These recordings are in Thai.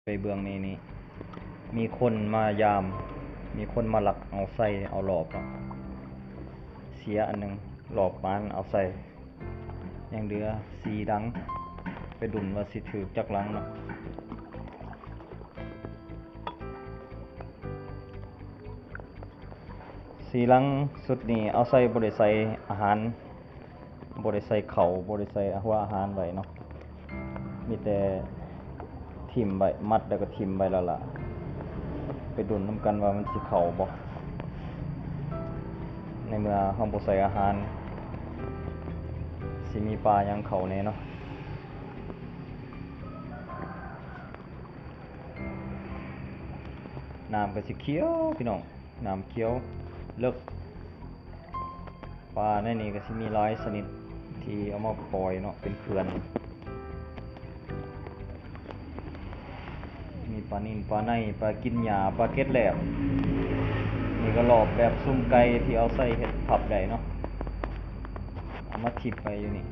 ไปเบื้องนี้นี่มีคนมายาม มีคนมาหลักเอาใส่เอาหลอบเนาะเสียอันหนึ่งหลอบมันเอาใส่ยังเหลือสีดังไปดุนว่าสิถือจักลังเนาะสีลังสุดนี่เอาใส่บริใส่อาหารบริใส่เข่าบริใส่หัวอาหารไว้เนาะมีแต่ทิ่มใบมัดแล้วก็ทิ่มใบละละไปดุนน้ำกันว่ามันสิเข่าบ่ในเมื่อเฮาบ่ใส่อาหารสิมีปลายังเข่าแน่เนาะน้ำก็สิเขียวพี่น้องน้ำเขียวเลิกปลาในนี้ก็สิมีหลายชนิดที่เอามาปล่อยเนาะเป็นเขื่อนมีปลานิ่นปลาในปลากินหญ้าปลาเก็ดแหลมนี่ก็หลอบแบบซุ่มไก่ที่เอาใส่เห็ดผับได้เนาะเอามาทิ่มไปอยู่นี่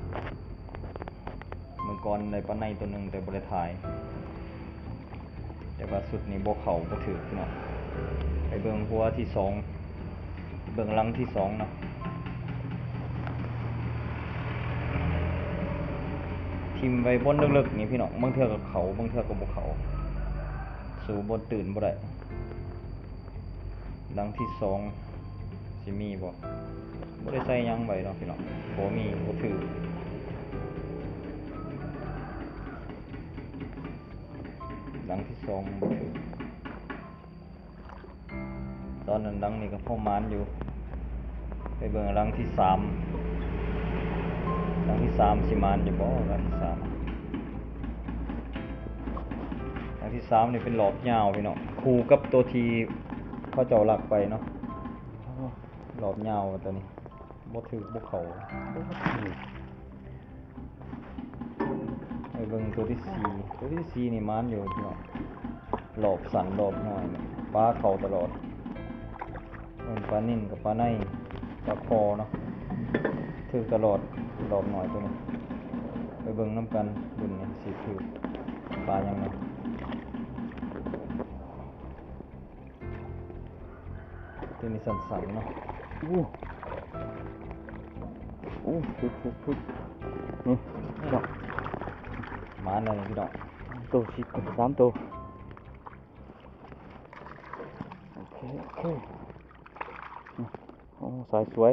เมื่อก่อนได้ปลาในตัวนึงแต่บ่ได้ถ่ายแต่ว่าสุดนี้บ่เข้าบ่ถึกเนาะไปเบิ่งหัวที่2เบิ่งหลังที่2เนาะทิ่มไว้บนลึกๆนี่พี่น้องบางเทื่อก็เข้าบางเทื่อก็บ่เข้าสู่บนตื่นบ่ได้หลังที่2สิมีบ่ได้ใส่หยังไว้เนาะพี่น้องบ่มีบ่ถือหลังที่2บ่ถือตอนนั้นหลังนี้ก็พอมานอยู่ไปเบิ่งหลังที่3หลังที่3สิมานอยู่บ่หลังที่3หลังที่3นี่เป็นหลอบยาวพี่น้องคู่กับตัวที่เขาเจ้าลักไปเนาะหลอบยาวตัวนี้บ่ถือบ่เข้าไปเบิ่งตัวที่4นี่มานอยู่พี่น้องหลอบสั่นหลอบน้อยปลาเข้าตลอดมันปลานิ่นกับปลาในปลาคอเนาะถือตลอดหลอบน้อยตัวนี้ไปเบิ่งน้ำกันดุนนี่สิถือปลายังไงตัวนี้สั่นๆเนาะฝึกนี่ดอกมาเลยพี่ดอกตัวสิบ3ตัวโอเคโอ้สายสวย